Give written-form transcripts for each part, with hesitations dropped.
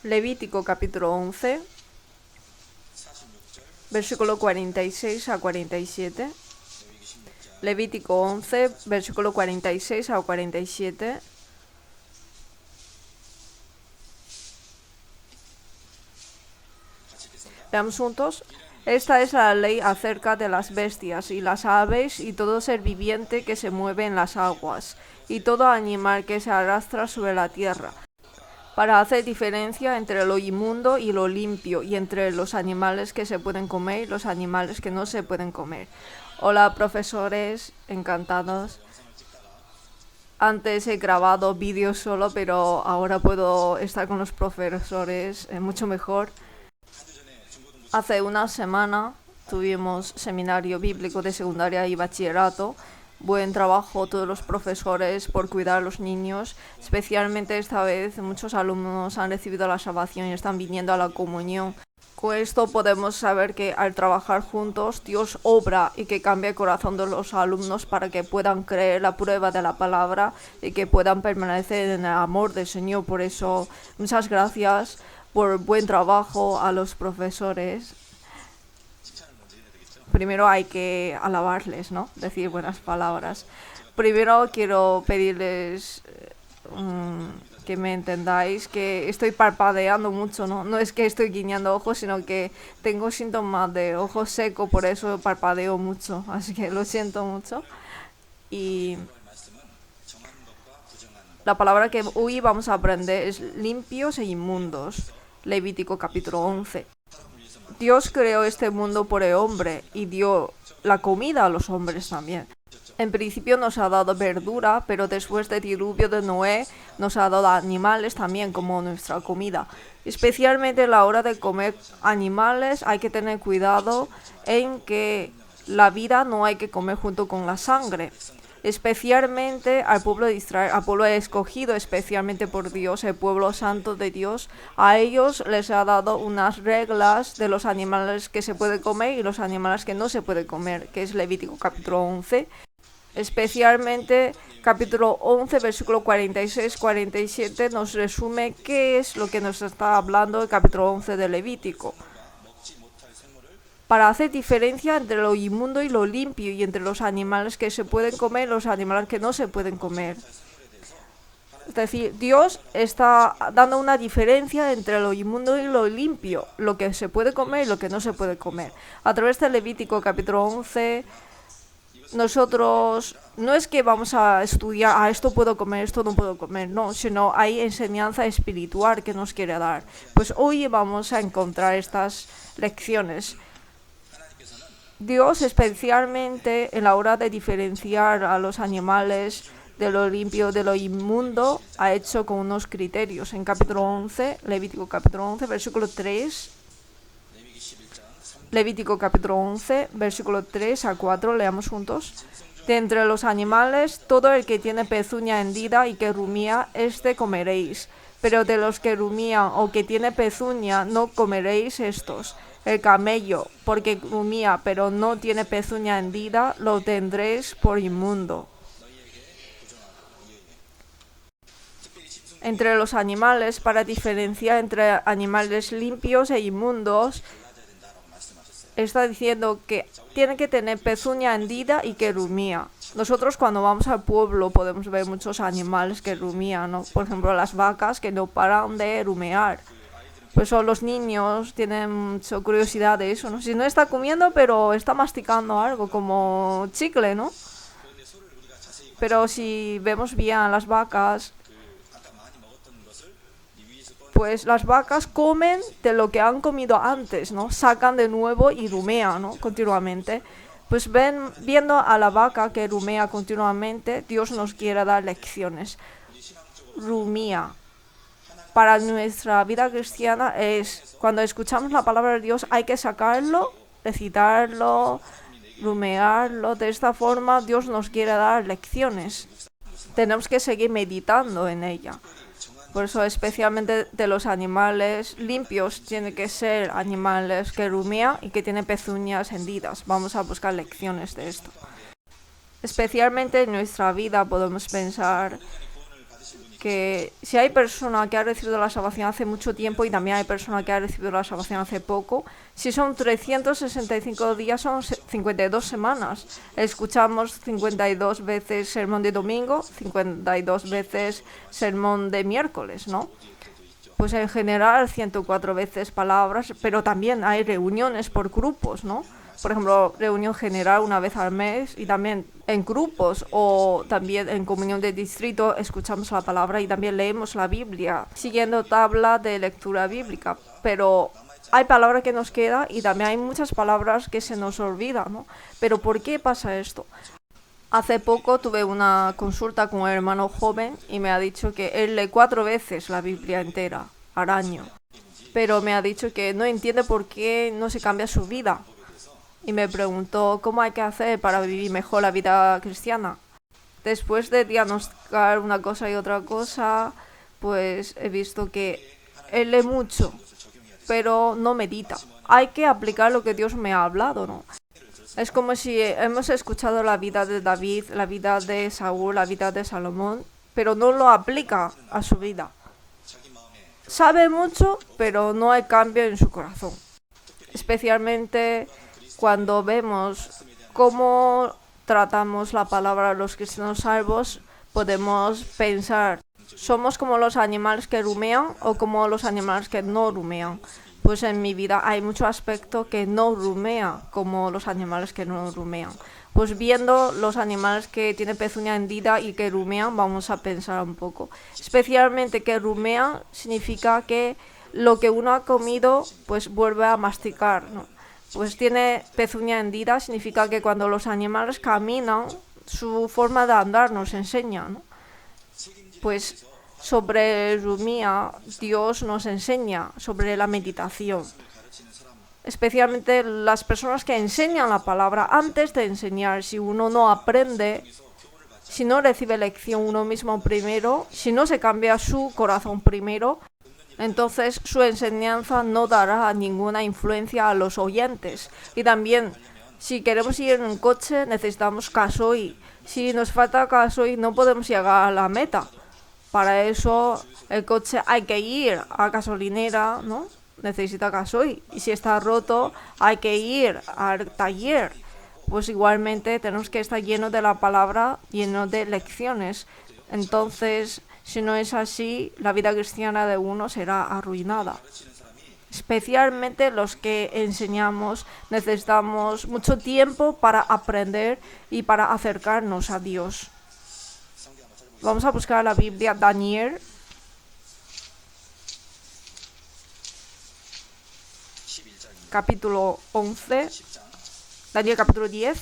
Levítico capítulo 11, versículo 46 a 47. Levítico 11, versículo 46 a 47. Veamos juntos. Esta es la ley acerca de las bestias y las aves y todo ser viviente que se mueve en las aguas y todo animal que se arrastra sobre la tierra, para hacer diferencia entre lo inmundo y lo limpio y entre los animales que se pueden comer y los animales que no se pueden comer. Hola profesores, encantados. Antes he grabado vídeos solo, pero ahora puedo estar con los profesores mucho mejor. Hace una semana tuvimos seminario bíblico de secundaria y bachillerato. Buen trabajo todos los profesores por cuidar a los niños. Especialmente esta vez muchos alumnos han recibido la salvación y están viniendo a la comunión. Con esto podemos saber que al trabajar juntos Dios obra y que cambia el corazón de los alumnos para que puedan creer la prueba de la palabra y que puedan permanecer en el amor del Señor. Por eso, muchas gracias por buen trabajo a los profesores. Primero hay que alabarles, ¿no? Decir buenas palabras. Primero quiero pedirles que me entendáis que estoy parpadeando mucho, ¿no? No es que estoy guiñando ojos, sino que tengo síntomas de ojo seco, por eso parpadeo mucho. Así que lo siento mucho. Y la palabra que hoy vamos a aprender es limpios e inmundos. Levítico capítulo 11. Dios creó este mundo por el hombre y dio la comida a los hombres también. En principio nos ha dado verdura, pero después del diluvio de Noé nos ha dado animales también como nuestra comida. Especialmente a la hora de comer animales hay que tener cuidado en que la vida no hay que comer junto con la sangre. Especialmente al pueblo de Israel, al pueblo escogido especialmente por Dios, el pueblo santo de Dios, a ellos les ha dado unas reglas de los animales que se puede comer y los animales que no se puede comer, que es Levítico capítulo 11. Especialmente capítulo 11, versículo 46-47 nos resume qué es lo que nos está hablando el capítulo 11 de Levítico. Para hacer diferencia entre lo inmundo y lo limpio y entre los animales que se pueden comer y los animales que no se pueden comer. Es decir, Dios está dando una diferencia entre lo inmundo y lo limpio, lo que se puede comer y lo que no se puede comer. A través de Levítico capítulo 11, nosotros no es que vamos a estudiar, esto puedo comer, esto no puedo comer, no, sino hay enseñanza espiritual que nos quiere dar. Pues hoy vamos a encontrar estas lecciones. Dios, especialmente en la hora de diferenciar a los animales de lo limpio de lo inmundo, ha hecho con unos criterios. En capítulo 11, Levítico capítulo 11, versículo 3, Levítico capítulo 11, versículo 3 a 4, leamos juntos. De entre los animales, todo el que tiene pezuña hendida y que rumía, este comeréis. Pero de los que rumían o que tiene pezuña, no comeréis estos. El camello, porque rumía pero no tiene pezuña hendida, lo tendréis por inmundo. Entre los animales, para diferenciar entre animales limpios e inmundos, está diciendo que tiene que tener pezuña hendida y que rumía. Nosotros cuando vamos al pueblo podemos ver muchos animales que rumían, ¿no? Por ejemplo, las vacas que no paran de rumear. Pues son los niños, tienen mucha curiosidad de eso, ¿no? Si no está comiendo, pero está masticando algo como chicle, ¿no? Pero si vemos bien a las vacas, pues las vacas comen de lo que han comido antes, ¿no? Sacan de nuevo y rumean, ¿no? Continuamente. Pues viendo a la vaca que rumea continuamente, Dios nos quiere dar lecciones. Rumía. Para nuestra vida cristiana es, cuando escuchamos la palabra de Dios, hay que sacarlo, recitarlo, rumearlo. De esta forma Dios nos quiere dar lecciones. Tenemos que seguir meditando en ella. Por eso especialmente de los animales limpios tiene que ser animales que rumean y que tienen pezuñas hendidas. Vamos a buscar lecciones de esto. Especialmente en nuestra vida podemos pensar que si hay persona que ha recibido la salvación hace mucho tiempo y también hay persona que ha recibido la salvación hace poco, si son 365 días son 52 semanas. Escuchamos 52 veces sermón de domingo, 52 veces sermón de miércoles, ¿no? Pues en general 104 veces palabras, pero también hay reuniones por grupos, ¿no? Por ejemplo, reunión general una vez al mes y también en grupos o también en comunión de distrito escuchamos la palabra y también leemos la Biblia siguiendo tabla de lectura bíblica. Pero hay palabras que nos quedan y también hay muchas palabras que se nos olvidan, ¿no? Pero ¿por qué pasa esto? Hace poco tuve una consulta con un hermano joven y me ha dicho que él lee 4 veces la Biblia entera al año. Pero me ha dicho que no entiende por qué no se cambia su vida. Y me preguntó cómo hay que hacer para vivir mejor la vida cristiana. Después de diagnosticar una cosa y otra cosa, pues he visto que él lee mucho, pero no medita. Hay que aplicar lo que Dios me ha hablado, ¿no? Es como si hemos escuchado la vida de David, la vida de Saúl, la vida de Salomón, pero no lo aplica a su vida. Sabe mucho, pero no hay cambio en su corazón. Especialmente cuando vemos cómo tratamos la palabra a los cristianos salvos, podemos pensar, ¿somos como los animales que rumean o como los animales que no rumean? Pues en mi vida hay mucho aspecto que no rumea como los animales que no rumean. Pues viendo los animales que tienen pezuña hendida y que rumean, vamos a pensar un poco. Especialmente que rumean significa que lo que uno ha comido pues vuelve a masticar, ¿no? Pues tiene pezuña hendida, significa que cuando los animales caminan, su forma de andar nos enseña, ¿no? Pues sobre rumía, Dios nos enseña sobre la meditación. Especialmente las personas que enseñan la palabra antes de enseñar. Si uno no aprende, si no recibe lección uno mismo primero, si no se cambia su corazón primero, entonces su enseñanza no dará ninguna influencia a los oyentes. Y también, si queremos ir en un coche, necesitamos gasoil. Si nos falta gasoil, no podemos llegar a la meta. Para eso, el coche hay que ir a gasolinera, ¿no? Necesita gasoil. Y si está roto, hay que ir al taller. Pues igualmente tenemos que estar llenos de la palabra, llenos de lecciones. Entonces, si no es así, la vida cristiana de uno será arruinada. Especialmente los que enseñamos, necesitamos mucho tiempo para aprender y para acercarnos a Dios. Vamos a buscar la Biblia, Daniel. Capítulo 11. Daniel capítulo 10.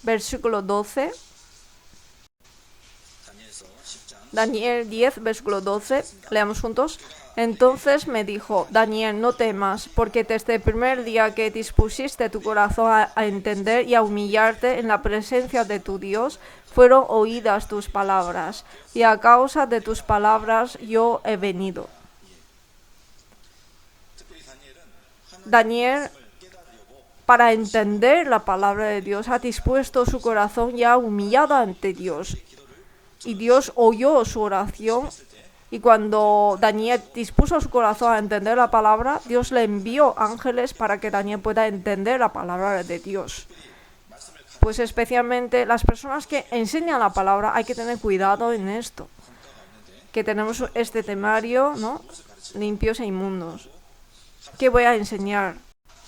Versículo 12. Daniel 10, versículo 12. Leamos juntos. Entonces me dijo, Daniel, no temas, porque desde el primer día que dispusiste tu corazón a entender y a humillarte en la presencia de tu Dios, fueron oídas tus palabras, y a causa de tus palabras yo he venido. Daniel, para entender la palabra de Dios, ha dispuesto su corazón y ha humillado ante Dios. Y Dios oyó su oración. Y cuando Daniel dispuso su corazón a entender la palabra, Dios le envió ángeles para que Daniel pueda entender la palabra de Dios. Pues especialmente las personas que enseñan la palabra, hay que tener cuidado en esto. Que tenemos este temario, ¿no? Limpios e inmundos. ¿Qué voy a enseñar?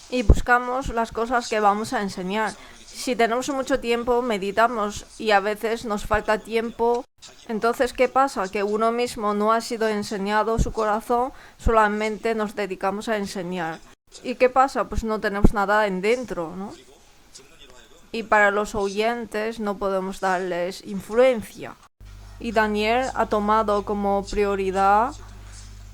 Y buscamos las cosas que vamos a enseñar. Si tenemos mucho tiempo, meditamos y a veces nos falta tiempo. Entonces, ¿qué pasa? Que uno mismo no ha sido enseñado su corazón, solamente nos dedicamos a enseñar. ¿Y qué pasa? Pues no tenemos nada en dentro, ¿no? Y para los oyentes no podemos darles influencia. Y Daniel ha tomado como prioridad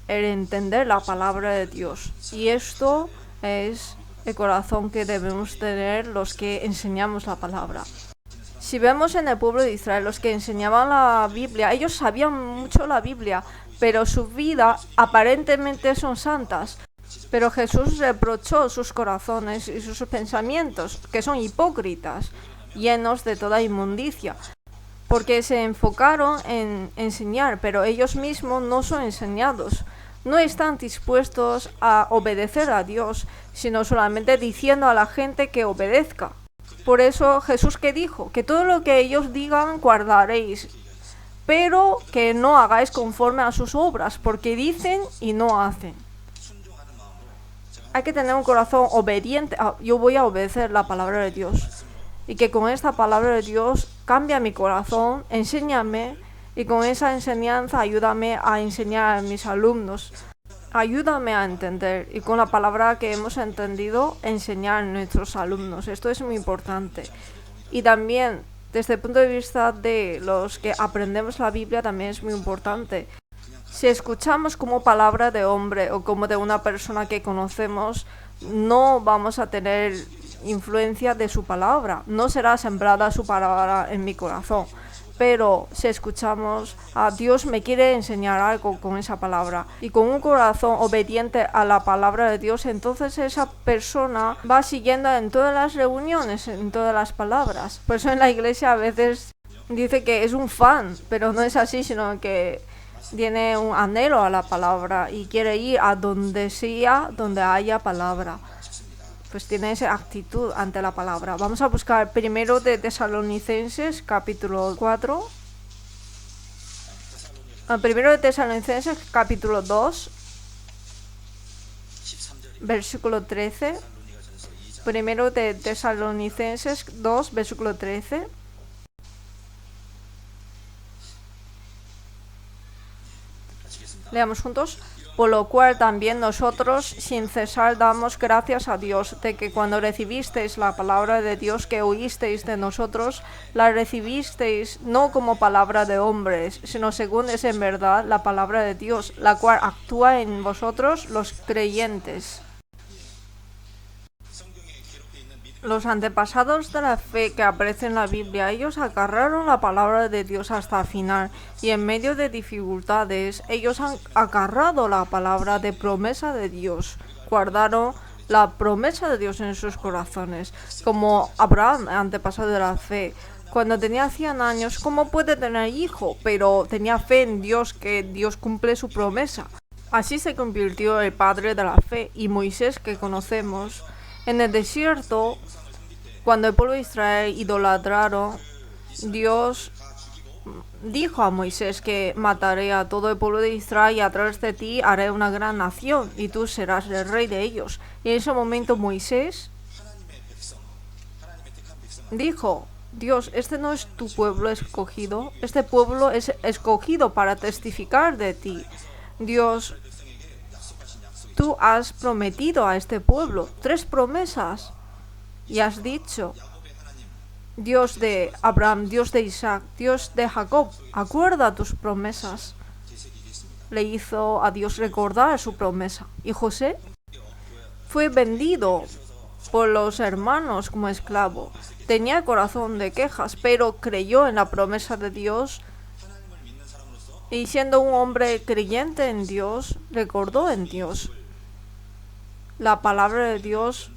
el entender la palabra de Dios. Y esto es el corazón que debemos tener los que enseñamos la palabra. Si vemos en el pueblo de Israel, los que enseñaban la Biblia, ellos sabían mucho la Biblia, pero su vida aparentemente son santas, Pero Jesús reprochó sus corazones y sus pensamientos, que son hipócritas, llenos de toda inmundicia, porque se enfocaron en enseñar, pero ellos mismos no son enseñados. No están dispuestos a obedecer a Dios, sino solamente diciendo a la gente que obedezca. Por eso Jesús que dijo, que todo lo que ellos digan guardaréis, pero que no hagáis conforme a sus obras, porque dicen y no hacen. Hay que tener un corazón obediente. Yo voy a obedecer la palabra de Dios. Y que con esta palabra de Dios cambia mi corazón, enséñame, y con esa enseñanza ayúdame a enseñar a mis alumnos. Ayúdame a entender, y con la palabra que hemos entendido, enseñar a nuestros alumnos. Esto es muy importante. Y también, desde el punto de vista de los que aprendemos la Biblia, también es muy importante. Si escuchamos como palabra de hombre o como de una persona que conocemos, no vamos a tener influencia de su palabra, no será sembrada su palabra en mi corazón. Pero si escuchamos a Dios me quiere enseñar algo con esa palabra y con un corazón obediente a la palabra de Dios, entonces esa persona va siguiendo en todas las reuniones, en todas las palabras. Por eso en la iglesia a veces dice que es un fan, pero no es así, sino que tiene un anhelo a la palabra y quiere ir a donde sea, donde haya palabra. Pues tiene esa actitud ante la palabra. Vamos a buscar primero de Tesalonicenses, capítulo 4. Primero de Tesalonicenses, capítulo 2, versículo 13. Primero de Tesalonicenses 2, versículo 13. Leamos juntos. Por lo cual también nosotros sin cesar damos gracias a Dios de que cuando recibisteis la palabra de Dios que oísteis de nosotros, la recibisteis no como palabra de hombres, sino según es en verdad la palabra de Dios, la cual actúa en vosotros los creyentes. Los antepasados de la fe que aparecen en la Biblia, ellos agarraron la palabra de Dios hasta el final y en medio de dificultades, ellos han agarrado la palabra de promesa de Dios, guardaron la promesa de Dios en sus corazones, como Abraham, antepasado de la fe. Cuando tenía 100 años, ¿cómo puede tener hijo? Pero tenía fe en Dios, que Dios cumple su promesa. Así se convirtió el padre de la fe, y Moisés, que conocemos. En el desierto, cuando el pueblo de Israel idolatraron, Dios dijo a Moisés que mataré a todo el pueblo de Israel y a través de ti haré una gran nación y tú serás el rey de ellos. Y en ese momento Moisés dijo, Dios, este no es tu pueblo escogido, este pueblo es escogido para testificar de ti. Dios, tú has prometido a este pueblo 3 promesas y has dicho, Dios de Abraham, Dios de Isaac, Dios de Jacob, acuerda tus promesas. Le hizo a Dios recordar su promesa. Y José fue vendido por los hermanos como esclavo. Tenía corazón de quejas, pero creyó en la promesa de Dios. Y siendo un hombre creyente en Dios, recordó en Dios. La palabra de Dios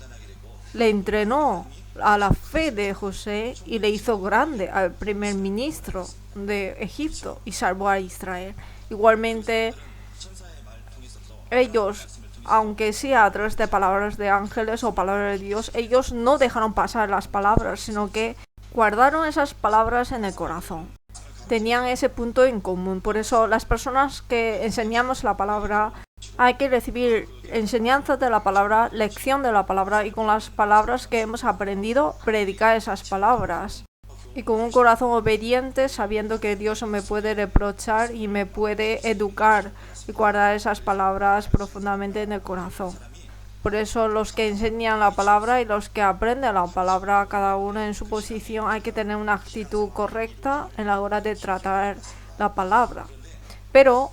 le entrenó a la fe de José y le hizo grande al primer ministro de Egipto y salvó a Israel. Igualmente, ellos, aunque sea a través de palabras de ángeles o palabras de Dios, ellos no dejaron pasar las palabras, sino que guardaron esas palabras en el corazón. Tenían ese punto en común. Por eso las personas que enseñamos la palabra hay que recibir enseñanza de la palabra, lección de la palabra y con las palabras que hemos aprendido predicar esas palabras. Y con un corazón obediente, sabiendo que Dios me puede reprochar y me puede educar y guardar esas palabras profundamente en el corazón. Por eso los que enseñan la palabra y los que aprenden la palabra, cada uno en su posición, hay que tener una actitud correcta en la hora de tratar la palabra. Pero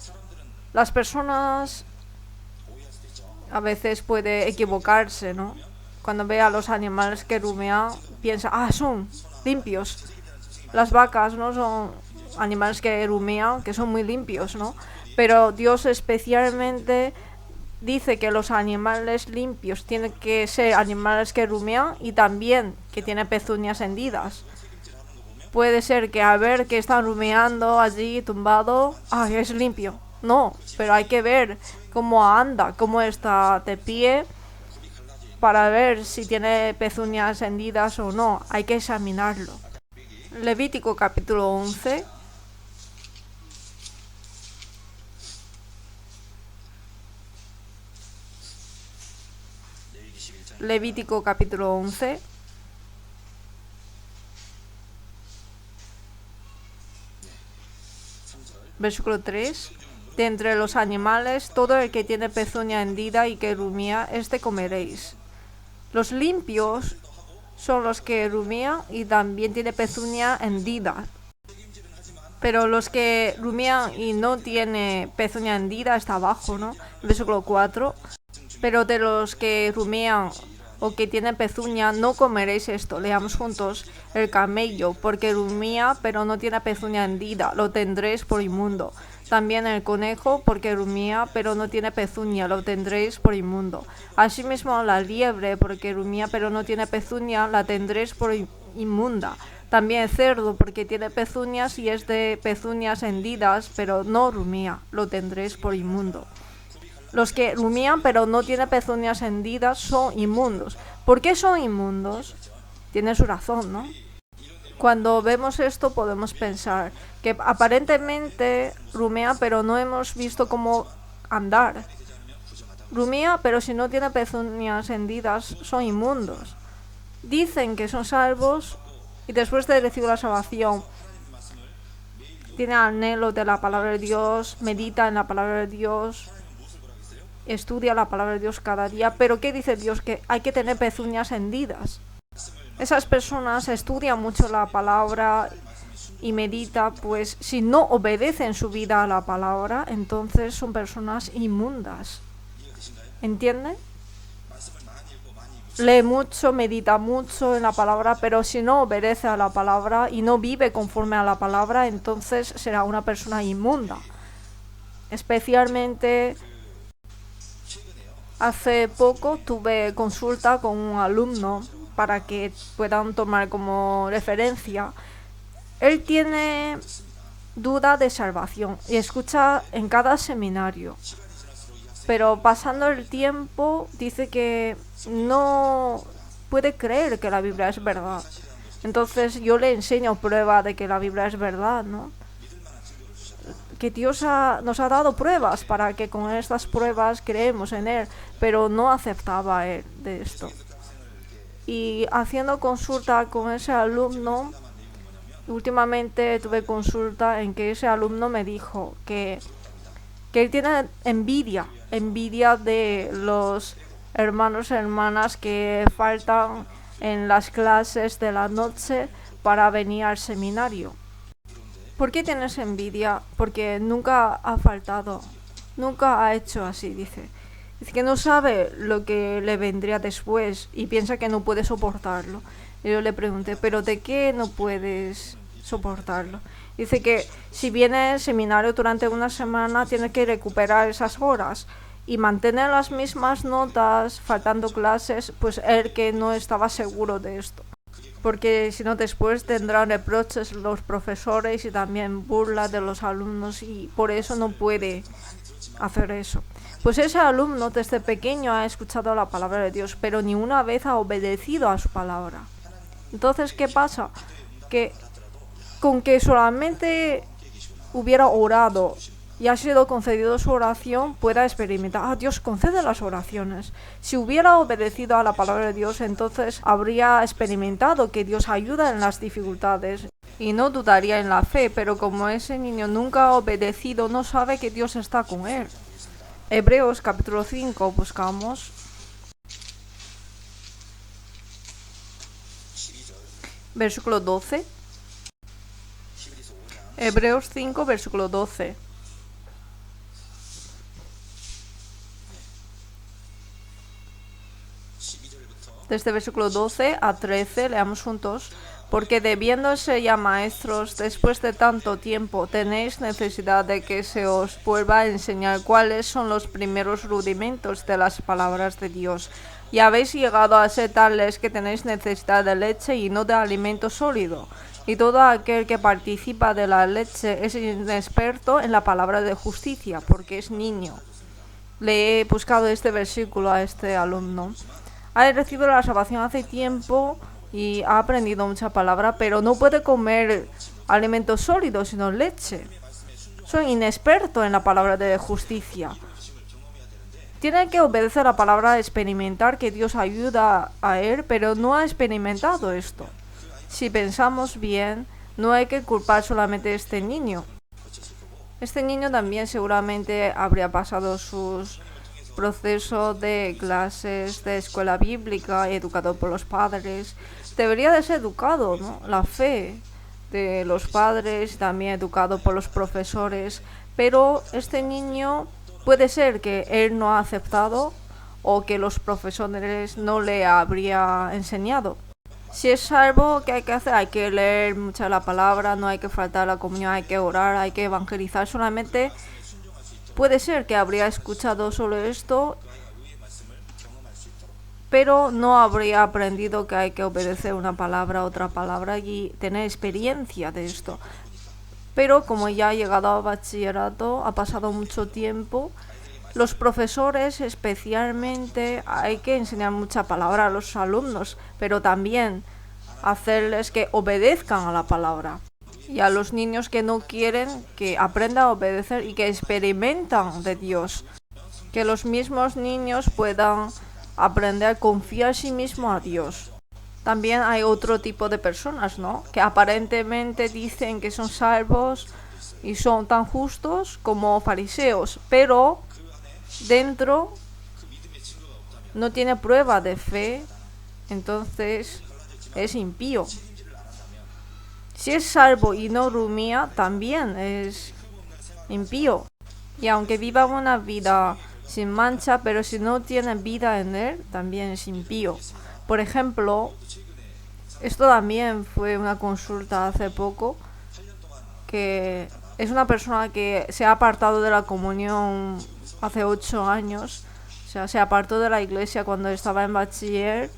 las personas a veces pueden equivocarse, ¿no? Cuando ve a los animales que rumean, piensa, son limpios. Las vacas no son animales que rumean, que son muy limpios, ¿no? Pero Dios especialmente dice que los animales limpios tienen que ser animales que rumian y también que tienen pezuñas hendidas. Puede ser que al ver que están rumiando allí tumbado, ¡ay, es limpio! No, pero hay que ver cómo anda, cómo está de pie, para ver si tiene pezuñas hendidas o no. Hay que examinarlo. Levítico capítulo 11. Levítico capítulo 11. Versículo 3. De entre los animales, todo el que tiene pezuña hendida y que rumía, este comeréis. Los limpios son los que rumían y también tiene pezuña hendida. Pero los que rumían y no tiene pezuña hendida está abajo, ¿no? Versículo 4. Pero de los que rumían o que tienen pezuña, no comeréis esto. Leamos juntos. El camello, porque rumía, pero no tiene pezuña hendida, lo tendréis por inmundo. También el conejo, porque rumía, pero no tiene pezuña, lo tendréis por inmundo. Asimismo la liebre, porque rumía, pero no tiene pezuña, la tendréis por inmunda. También el cerdo, porque tiene pezuñas y es de pezuñas hendidas, pero no rumía, lo tendréis por inmundo. Los que rumían pero no tienen pezuñas hendidas son inmundos. ¿Por qué son inmundos? Tiene su razón, ¿no? Cuando vemos esto podemos pensar que aparentemente rumea pero no hemos visto cómo andar. Rumea pero si no tiene pezuñas hendidas son inmundos. Dicen que son salvos y después de recibir la salvación tiene anhelo de la palabra de Dios, medita en la palabra de Dios, estudia la palabra de Dios cada día, pero ¿qué dice Dios? Que hay que tener pezuñas hendidas. Esas personas estudian mucho la palabra y medita, pues si no obedecen su vida a la palabra, entonces son personas inmundas. ¿Entienden? Lee mucho, medita mucho en la palabra, pero si no obedece a la palabra y no vive conforme a la palabra, entonces será una persona inmunda. Especialmente hace poco tuve consulta con un alumno para que puedan tomar como referencia. Él tiene duda de salvación y escucha en cada seminario, pero pasando el tiempo dice que no puede creer que la Biblia es verdad. Entonces yo le enseño prueba de que la Biblia es verdad, ¿no? Que Dios nos ha dado pruebas para que con estas pruebas creemos en Él, pero no aceptaba Él de esto. Y haciendo consulta con ese alumno, últimamente tuve consulta en que ese alumno me dijo que él tiene envidia de los hermanos y hermanas que faltan en las clases de la noche para venir al seminario. ¿Por qué tienes envidia? Porque nunca ha faltado, nunca ha hecho así, dice. Dice que no sabe lo que le vendría después y piensa que no puede soportarlo. Y yo le pregunté, ¿pero de qué no puedes soportarlo? Dice que si viene al seminario durante una semana tiene que recuperar esas horas y mantener las mismas notas faltando clases, pues él que no estaba seguro de esto. Porque si no después tendrán reproches los profesores y también burla de los alumnos y por eso no puede hacer eso. Pues ese alumno desde pequeño ha escuchado la palabra de Dios, pero ni una vez ha obedecido a su palabra. Entonces, ¿qué pasa? Que con que solamente hubiera orado y ha sido concedido su oración, pueda experimentar, Dios concede las oraciones. Si hubiera obedecido a la palabra de Dios, entonces habría experimentado que Dios ayuda en las dificultades y no dudaría en la fe, pero como ese niño nunca ha obedecido, no sabe que Dios está con él. Hebreos capítulo 5 buscamos. Versículo 12. Hebreos 5, versículo 12. Desde versículo 12 a 13 leamos juntos. porque debiéndose ya maestros después de tanto tiempo, tenéis necesidad de que se os vuelva a enseñar cuáles son los primeros rudimentos de las palabras de Dios. Y habéis llegado a ser tales que tenéis necesidad de leche y no de alimento sólido. Y todo aquel que participa de la leche es inexperto en la palabra de justicia, porque es niño. Le he buscado este versículo a este alumno. Ha recibido la salvación hace tiempo y ha aprendido mucha palabra, pero no puede comer alimentos sólidos, sino leche. Soy inexperto en la palabra de justicia. Tiene que obedecer la palabra, experimentar que Dios ayuda a él, pero no ha experimentado esto. Si pensamos bien, no hay que culpar solamente a este niño. Este niño también seguramente habría pasado sus procesos de clases de escuela bíblica, educado por los padres. Debería de ser educado, ¿no? La fe de los padres, también educado por los profesores. Pero este niño puede ser que él no ha aceptado o que los profesores no le habría enseñado. Si es salvo, ¿qué hay que hacer? Hay que leer mucha la palabra, no hay que faltar a la comunión, hay que orar, hay que evangelizar. Solamente puede ser que habría escuchado solo esto, pero no habría aprendido que hay que obedecer una palabra a otra palabra y tener experiencia de esto. Pero como ya ha llegado a bachillerato, ha pasado mucho tiempo, los profesores especialmente hay que enseñar mucha palabra a los alumnos, pero también hacerles que obedezcan a la palabra. Y a los niños que no quieren, que aprendan a obedecer y que experimentan de Dios. Que los mismos niños puedan aprender a confiar en sí mismos a Dios. También hay otro tipo de personas, ¿no? Que aparentemente dicen que son salvos y son tan justos como fariseos, pero dentro no tiene prueba de fe, entonces es impío. Si es salvo y no rumía, también es impío. Y aunque viva una vida sin mancha, pero si no tiene vida en él, también es impío. Por ejemplo, esto también fue una consulta hace poco, que es una persona que se ha apartado de la comunión hace 8 años. O sea, se apartó de la iglesia cuando estaba en bachiller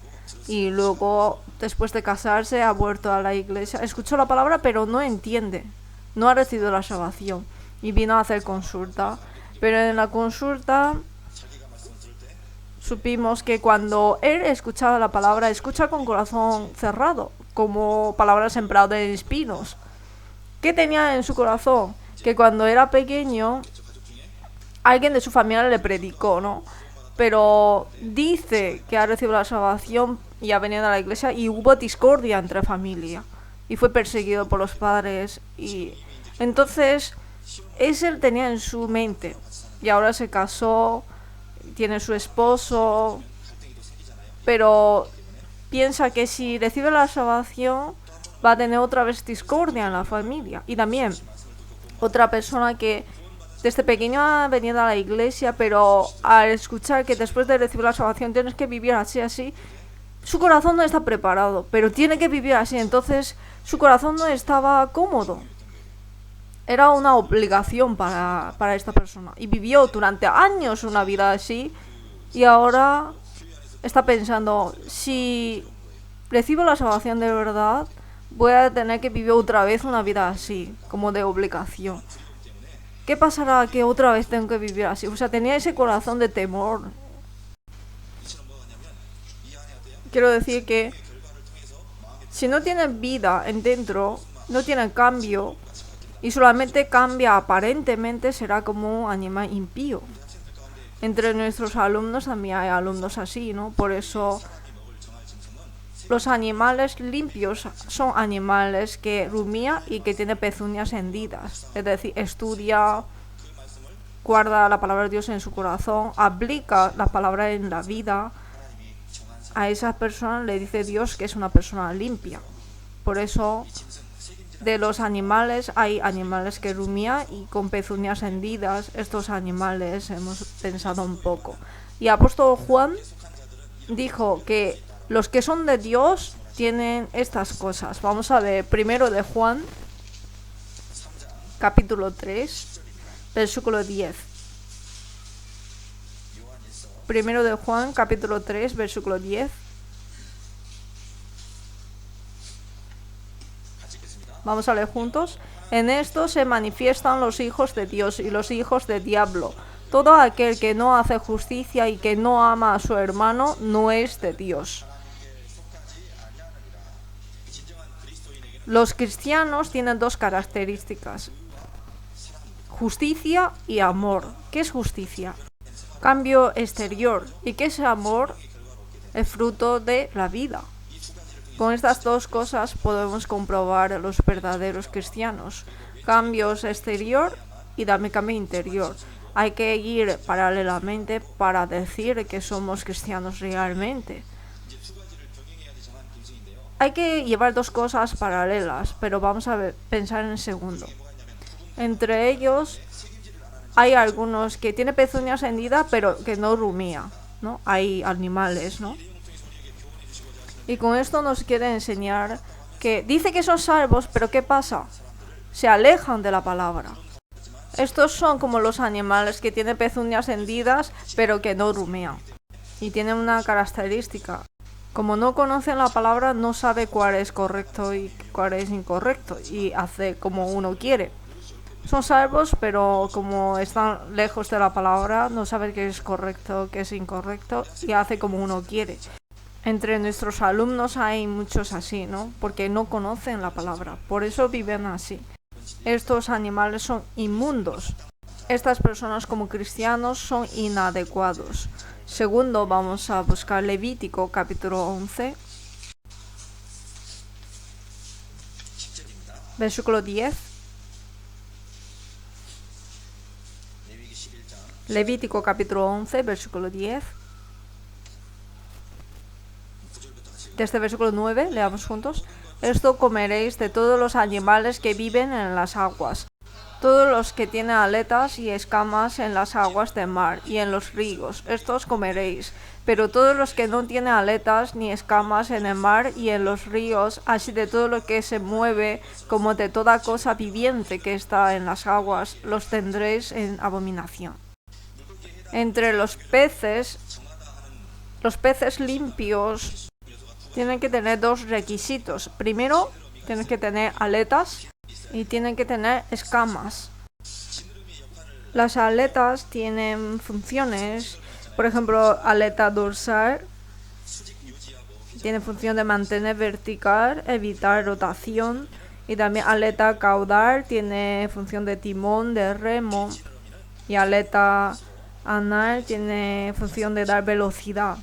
y luego, después de casarse, ha vuelto a la iglesia. Escuchó la palabra, pero no entiende. No ha recibido la salvación. Y vino a hacer consulta. Pero en la consulta supimos que cuando él escuchaba la palabra, escucha con corazón cerrado, como palabras sembradas en espinos. ¿Qué tenía en su corazón? Que cuando era pequeño, alguien de su familia le predicó, ¿no? Pero dice que ha recibido la salvación y ha venido a la iglesia y hubo discordia entre familia. Y fue perseguido por los padres. Y entonces, eso tenía en su mente. Y ahora se casó, tiene su esposo, pero piensa que si recibe la salvación va a tener otra vez discordia en la familia. Y también otra persona que desde pequeño ha venido a la iglesia, pero al escuchar que después de recibir la salvación tienes que vivir así, su corazón no está preparado, pero tiene que vivir así, entonces su corazón no estaba cómodo. Era una obligación para esta persona. Y vivió durante años una vida así. Y ahora está pensando, si recibo la salvación de verdad, voy a tener que vivir otra vez una vida así, como de obligación. ¿Qué pasará que otra vez tengo que vivir así? O sea, tenía ese corazón de temor. Quiero decir que si no tiene vida en dentro, no tiene cambio, y solamente cambia aparentemente, será como un animal impío. Entre nuestros alumnos también hay alumnos así, ¿no? Por eso los animales limpios son animales que rumía y que tienen pezuñas hendidas. Es decir, estudia, guarda la palabra de Dios en su corazón, aplica la palabra en la vida. A esa persona le dice Dios que es una persona limpia. Por eso de los animales hay animales que rumían y con pezuñas hendidas. Estos animales hemos pensado un poco. Y el apóstol Juan dijo que los que son de Dios tienen estas cosas. Vamos a ver primero de Juan, capítulo 3, versículo 10. Primero de Juan, capítulo 3, versículo 10. Vamos a leer juntos. En esto se manifiestan los hijos de Dios y los hijos del diablo. Todo aquel que no hace justicia y que no ama a su hermano no es de Dios. Los cristianos tienen dos características: justicia y amor. ¿Qué es justicia? Cambio exterior. ¿Y qué es amor? El fruto de la vida. Con estas dos cosas podemos comprobar a los verdaderos cristianos. Cambios exterior y también cambio interior. Hay que ir paralelamente para decir que somos cristianos realmente. Hay que llevar dos cosas paralelas, pero vamos a pensar en el segundo. Entre ellos hay algunos que tienen pezuñas hendidas pero que no rumía, ¿no? Hay animales, ¿no? Y con esto nos quiere enseñar que dice que son salvos, pero ¿qué pasa? Se alejan de la palabra. Estos son como los animales que tienen pezuñas hendidas pero que no rumían. Y tienen una característica: como no conocen la palabra, no sabe cuál es correcto y cuál es incorrecto, y hace como uno quiere. Son salvos, pero como están lejos de la palabra, no sabe qué es correcto, qué es incorrecto, y hace como uno quiere. Entre nuestros alumnos hay muchos así, ¿no? Porque no conocen la palabra, por eso viven así. Estos animales son inmundos. Estas personas como cristianos son inadecuados. Segundo, vamos a buscar Levítico capítulo 11, versículo 10. Levítico capítulo 11, versículo 10. Desde el versículo 9, leamos juntos. Esto comeréis de todos los animales que viven en las aguas, todos los que tienen aletas y escamas en las aguas del mar y en los ríos, estos comeréis. Pero todos los que no tienen aletas ni escamas en el mar y en los ríos, así de todo lo que se mueve, como de toda cosa viviente que está en las aguas, los tendréis en abominación. Entre los peces limpios tienen que tener dos requisitos. Primero, tienen que tener aletas y tienen que tener escamas. Las aletas tienen funciones. Por ejemplo, aleta dorsal tiene función de mantener vertical, evitar rotación. Y también aleta caudal tiene función de timón, de remo. Y aleta anal tiene función de dar velocidad.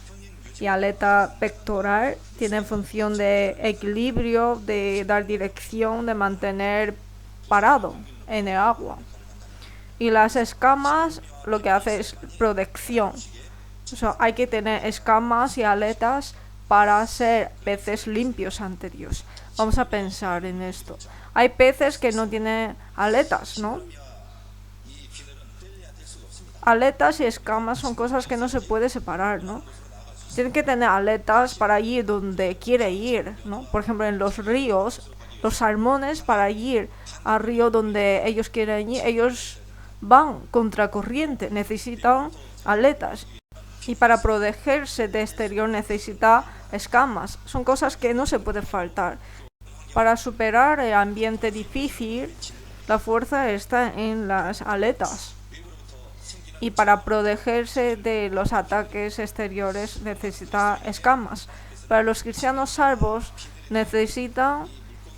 Y aleta pectoral tiene función de equilibrio, de dar dirección, de mantener parado en el agua. Y las escamas lo que hace es protección. O sea, hay que tener escamas y aletas para ser peces limpios ante Dios. Vamos a pensar en esto. Hay peces que no tienen aletas, ¿no? Aletas y escamas son cosas que no se puede separar, ¿no? Tienen que tener aletas para ir donde quiere ir, ¿no? Por ejemplo, en los ríos, los salmones para ir al río donde ellos quieren ir, ellos van contracorriente, necesitan aletas. Y para protegerse de exterior necesita escamas. Son cosas que no se pueden faltar. Para superar el ambiente difícil, la fuerza está en las aletas. Y para protegerse de los ataques exteriores necesita escamas. Para los cristianos salvos necesitan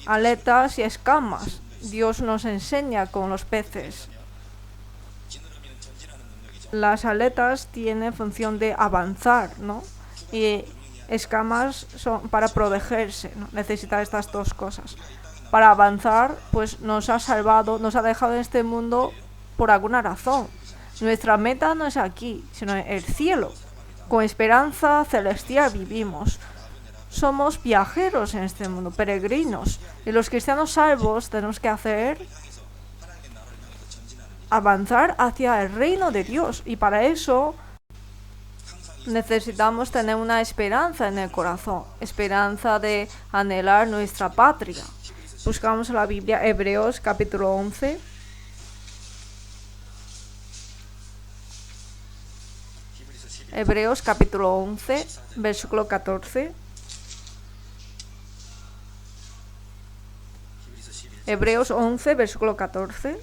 aletas y escamas. Dios nos enseña con los peces. Las aletas tienen función de avanzar, ¿no? Y escamas son para protegerse, ¿no? Necesita estas dos cosas. Para avanzar, pues nos ha salvado, nos ha dejado en este mundo por alguna razón. Nuestra meta no es aquí, sino el cielo. Con esperanza celestial vivimos. Somos viajeros en este mundo, peregrinos. Y los cristianos salvos tenemos que avanzar hacia el reino de Dios. Y para eso necesitamos tener una esperanza en el corazón, esperanza de anhelar nuestra patria. Buscamos en la Biblia Hebreos capítulo 11. Hebreos capítulo 11, versículo 14. Hebreos 11, versículo 14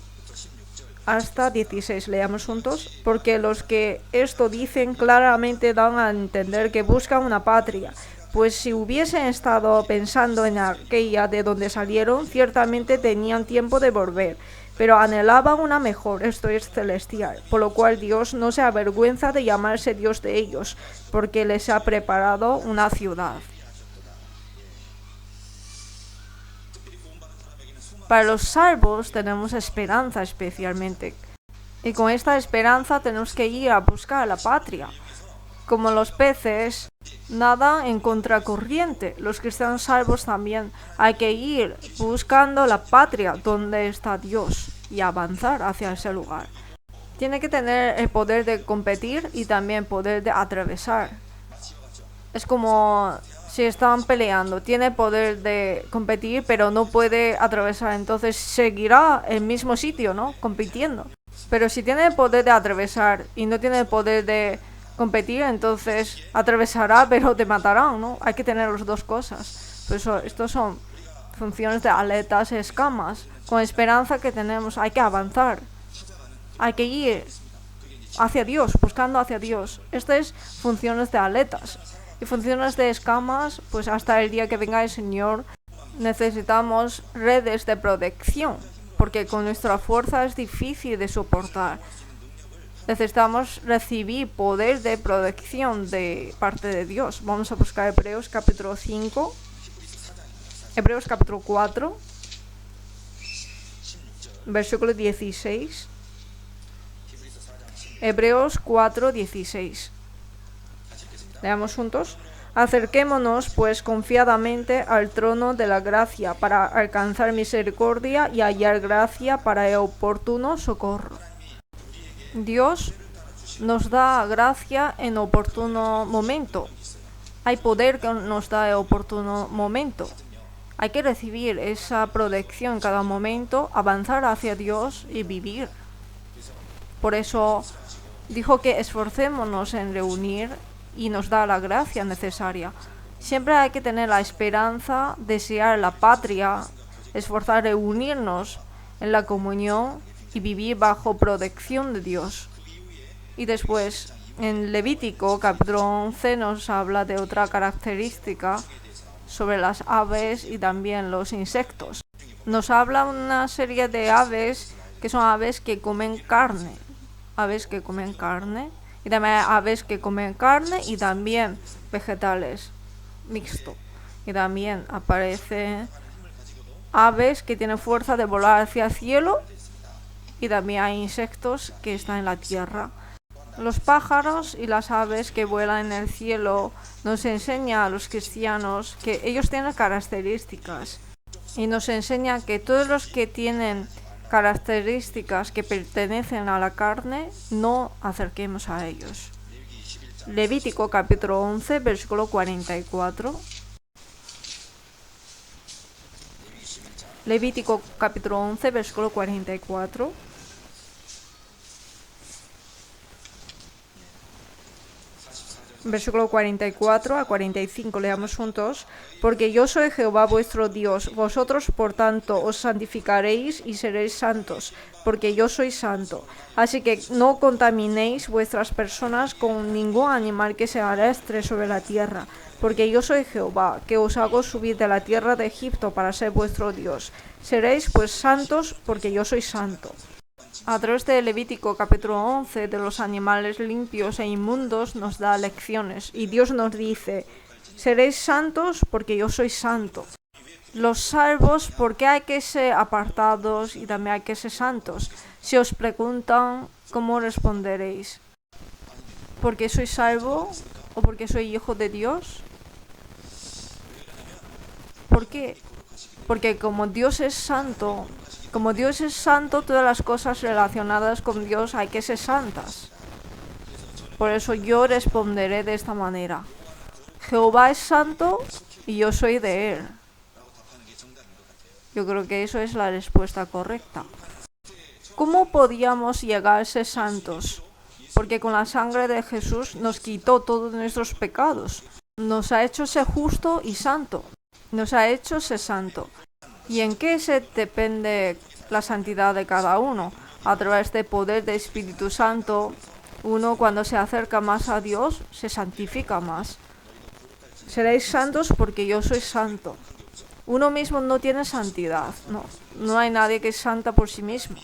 hasta 16. Leamos juntos. Porque los que esto dicen claramente dan a entender que buscan una patria. Pues si hubiesen estado pensando en aquella de donde salieron, ciertamente tenían tiempo de volver. Pero anhelaban una mejor, esto es celestial, por lo cual Dios no se avergüenza de llamarse Dios de ellos, porque les ha preparado una ciudad. Para los salvos tenemos esperanza especialmente, y con esta esperanza tenemos que ir a buscar la patria. Como los peces nadan en contracorriente, los cristianos salvos también hay que ir buscando la patria donde está Dios y avanzar hacia ese lugar. Tiene que tener el poder de competir y también poder de atravesar. Es como si están peleando, tiene poder de competir pero no puede atravesar, entonces seguirá el mismo sitio, ¿no? Compitiendo. Pero si tiene el poder de atravesar y no tiene el poder de competir, entonces atravesará pero te matarán, ¿no? Hay que tener las dos cosas. Por eso estos son funciones de aletas y escamas. Con esperanza que tenemos hay que avanzar, hay que ir hacia Dios, buscando hacia Dios. Estas es funciones de aletas. Y funciones de escamas, pues hasta el día que venga el Señor necesitamos redes de protección, porque con nuestra fuerza es difícil de soportar. Necesitamos recibir poder de protección de parte de Dios. Vamos a buscar Hebreos capítulo 5, Hebreos capítulo 4, versículo 16. Hebreos 4, 16. Leamos juntos. Acerquémonos, pues, confiadamente al trono de la gracia para alcanzar misericordia y hallar gracia para el oportuno socorro. Dios nos da gracia en oportuno momento. Hay poder que nos da en oportuno momento. Hay que recibir esa protección en cada momento, avanzar hacia Dios y vivir. Por eso dijo que esforcémonos en reunir y nos da la gracia necesaria. Siempre hay que tener la esperanza, desear la patria, esforzar reunirnos en la comunión y vivir bajo protección de Dios. Y después, en Levítico capítulo 11 nos habla de otra característica sobre las aves y también los insectos. Nos habla una serie de aves que son aves que comen carne. Aves que comen carne. Y también hay aves que comen carne y también vegetales, mixto. Y también aparecen aves que tienen fuerza de volar hacia el cielo. Y también hay insectos que están en la tierra. Los pájaros y las aves que vuelan en el cielo nos enseñan a los cristianos que ellos tienen características. Y nos enseñan que todos los que tienen características que pertenecen a la carne, no acerquemos a ellos. Levítico capítulo 11, versículo 44. Levítico capítulo 11, versículo 44. Versículo 44 a 45, leamos juntos. Porque yo soy Jehová vuestro Dios, vosotros por tanto os santificaréis y seréis santos, porque yo soy santo. Así que no contaminéis vuestras personas con ningún animal que se arrastre sobre la tierra, porque yo soy Jehová, que os hago subir de la tierra de Egipto para ser vuestro Dios. Seréis pues santos, porque yo soy santo. A través de Levítico capítulo 11, de los animales limpios e inmundos, nos da lecciones. Y Dios nos dice, seréis santos porque yo soy santo. Los salvos, ¿por qué hay que ser apartados y también hay que ser santos? Si os preguntan, ¿cómo responderéis? ¿Porque soy salvo o porque soy hijo de Dios? ¿Por qué? Porque como Dios es santo, todas las cosas relacionadas con Dios hay que ser santas. Por eso yo responderé de esta manera: Jehová es santo y yo soy de él. Yo creo que eso es la respuesta correcta. ¿Cómo podíamos llegar a ser santos? Porque con la sangre de Jesús nos quitó todos nuestros pecados. Nos ha hecho ser justo y santo. Nos ha hecho ser santo. ¿Y en qué se depende la santidad de cada uno? A través del poder del Espíritu Santo, uno cuando se acerca más a Dios, se santifica más. Seréis santos porque yo soy santo. Uno mismo no tiene santidad, no hay nadie que es santa por sí mismo.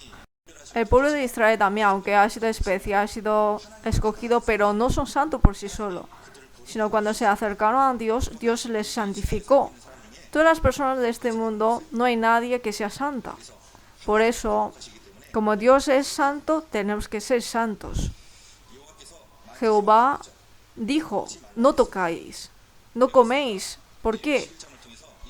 El pueblo de Israel también, aunque ha sido especial, ha sido escogido, pero no son santos por sí solos, sino cuando se acercaron a Dios, Dios les santificó. Todas las personas de este mundo, no hay nadie que sea santa. Por eso, como Dios es santo, tenemos que ser santos. Jehová dijo: no tocáis, no coméis. ¿Por qué?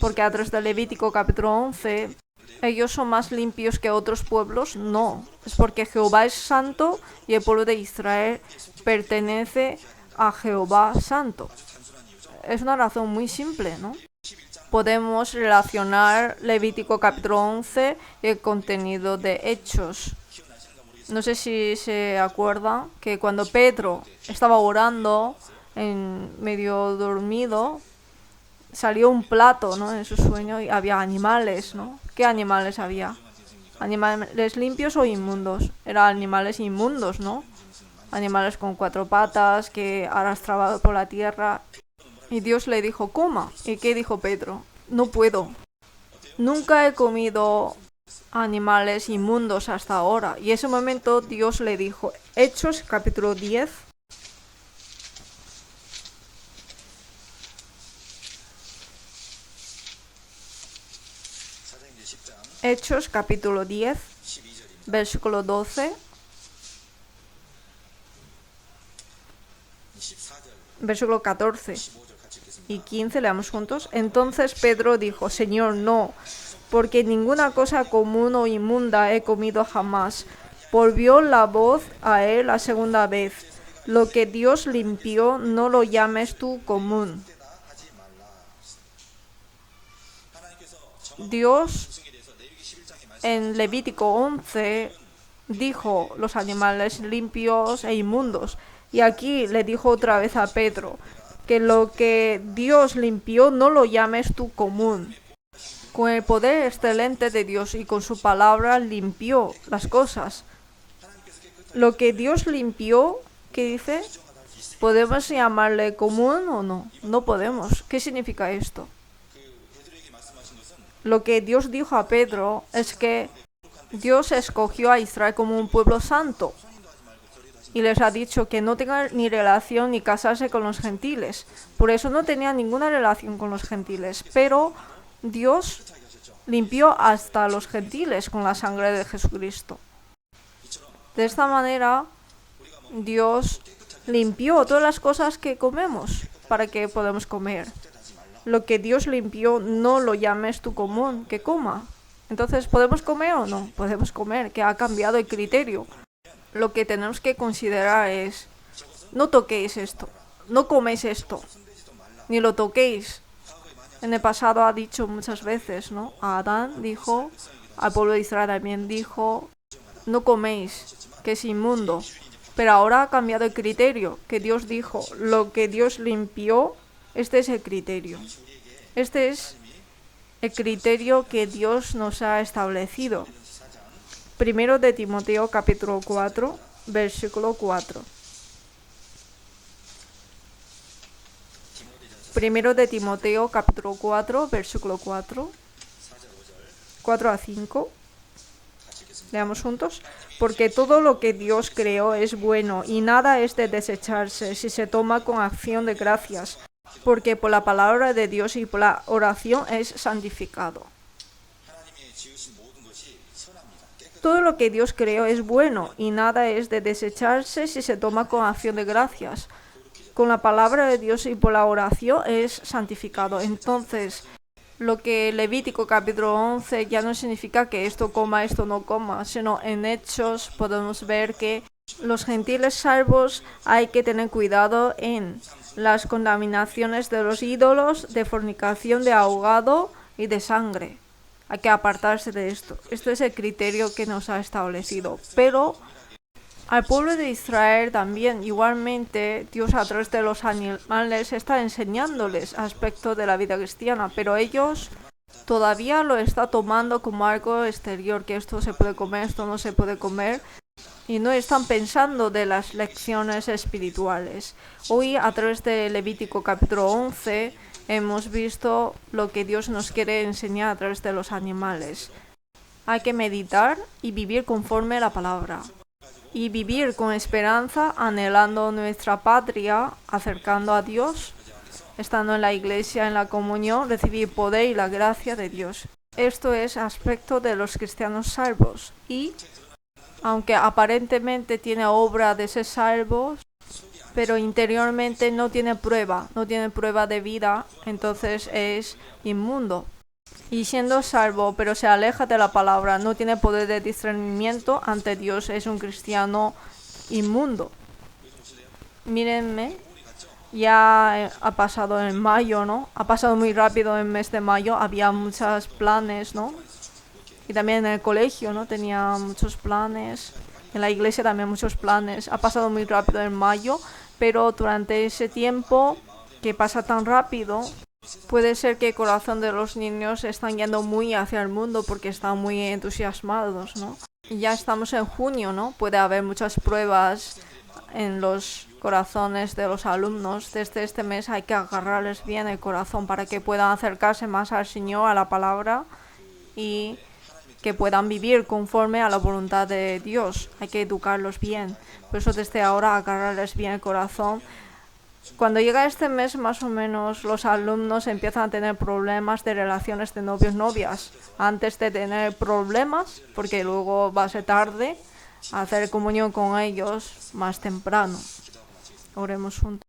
Porque a través de Levítico capítulo 11, ellos son más limpios que otros pueblos. No, es porque Jehová es santo y el pueblo de Israel pertenece a Jehová santo. Es una razón muy simple, ¿no? Podemos relacionar Levítico capítulo 11 y el contenido de Hechos. No sé si se acuerdan que cuando Pedro estaba orando, en medio dormido, salió un plato, ¿no? En su sueño y había animales, ¿no? ¿Qué animales había? ¿Animales limpios o inmundos? Eran animales inmundos, ¿no? Animales con 4 patas que arrastraban por la tierra. Y Dios le dijo: coma. ¿Y qué dijo Pedro? No puedo. Nunca he comido animales inmundos hasta ahora. Y en ese momento Dios le dijo, Hechos capítulo 10. Hechos capítulo 10, versículo 12. Versículo 14 y 15, leamos juntos. Entonces Pedro dijo: Señor, no, porque ninguna cosa común o inmunda he comido jamás. Volvió la voz a él la segunda vez: lo que Dios limpió, no lo llames tú común. Dios en Levítico 11 dijo los animales limpios e inmundos. Y aquí le dijo otra vez a Pedro que lo que Dios limpió no lo llames tú común. Con el poder excelente de Dios y con su palabra limpió las cosas. Lo que Dios limpió, ¿qué dice? ¿Podemos llamarle común o no? No podemos. ¿Qué significa esto? Lo que Dios dijo a Pedro es que Dios escogió a Israel como un pueblo santo. Y les ha dicho que no tengan ni relación ni casarse con los gentiles. Por eso no tenían ninguna relación con los gentiles. Pero Dios limpió hasta los gentiles con la sangre de Jesucristo. De esta manera, Dios limpió todas las cosas que comemos para que podamos comer. Lo que Dios limpió, no lo llames tú común, que coma. Entonces, ¿podemos comer o no? Podemos comer, que ha cambiado el criterio. Lo que tenemos que considerar es: no toquéis esto, no coméis esto, ni lo toquéis. En el pasado ha dicho muchas veces, ¿no? A Adán dijo, al pueblo de Israel también dijo: no coméis, que es inmundo. Pero ahora ha cambiado el criterio, que Dios dijo: lo que Dios limpió, este es el criterio. Este es el criterio que Dios nos ha establecido. Primero de Timoteo capítulo 4, versículo 4. Primero de Timoteo capítulo 4, versículo 4. 4 a 5. Leamos juntos. Porque todo lo que Dios creó es bueno y nada es de desecharse si se toma con acción de gracias, porque por la palabra de Dios y por la oración es santificado. Todo lo que Dios creó es bueno y nada es de desecharse si se toma con acción de gracias. Con la palabra de Dios y por la oración es santificado. Entonces, lo que Levítico capítulo 11 ya no significa que esto coma, esto no coma, sino en Hechos podemos ver que los gentiles salvos hay que tener cuidado en las contaminaciones de los ídolos, de fornicación, de ahogado y de sangre. Hay que apartarse de esto. Esto es el criterio que nos ha establecido. Pero al pueblo de Israel también, igualmente, Dios a través de los animales está enseñándoles aspectos de la vida cristiana, pero ellos todavía lo están tomando como algo exterior, que esto se puede comer, esto no se puede comer, y no están pensando de las lecciones espirituales. Hoy, a través de Levítico capítulo 11, hemos visto lo que Dios nos quiere enseñar a través de los animales. Hay que meditar y vivir conforme a la palabra. Y vivir con esperanza, anhelando nuestra patria, acercando a Dios, estando en la iglesia, en la comunión, recibir poder y la gracia de Dios. Esto es aspecto de los cristianos salvos. Y aunque aparentemente tiene obra de ser salvos, pero interiormente no tiene prueba de vida, entonces es inmundo. Y siendo salvo, pero se aleja de la palabra, no tiene poder de discernimiento ante Dios, es un cristiano inmundo. Mírenme, ya ha pasado en mayo, ¿no? Ha pasado muy rápido el mes de mayo, había muchos planes, ¿no? Y también en el colegio, ¿no? Tenía muchos planes. En la iglesia también muchos planes. Ha pasado muy rápido en mayo, pero durante ese tiempo que pasa tan rápido, puede ser que el corazón de los niños están yendo muy hacia el mundo porque están muy entusiasmados, ¿no? Y ya estamos en junio, ¿no? Puede haber muchas pruebas en los corazones de los alumnos. Desde este mes hay que agarrarles bien el corazón para que puedan acercarse más al Señor, a la palabra, y que puedan vivir conforme a la voluntad de Dios. Hay que educarlos bien. Por eso desde ahora agarrarles bien el corazón. Cuando llega este mes, más o menos, los alumnos empiezan a tener problemas de relaciones de novios-novias. Antes de tener problemas, porque luego va a ser tarde, hacer comunión con ellos más temprano. Oremos juntos.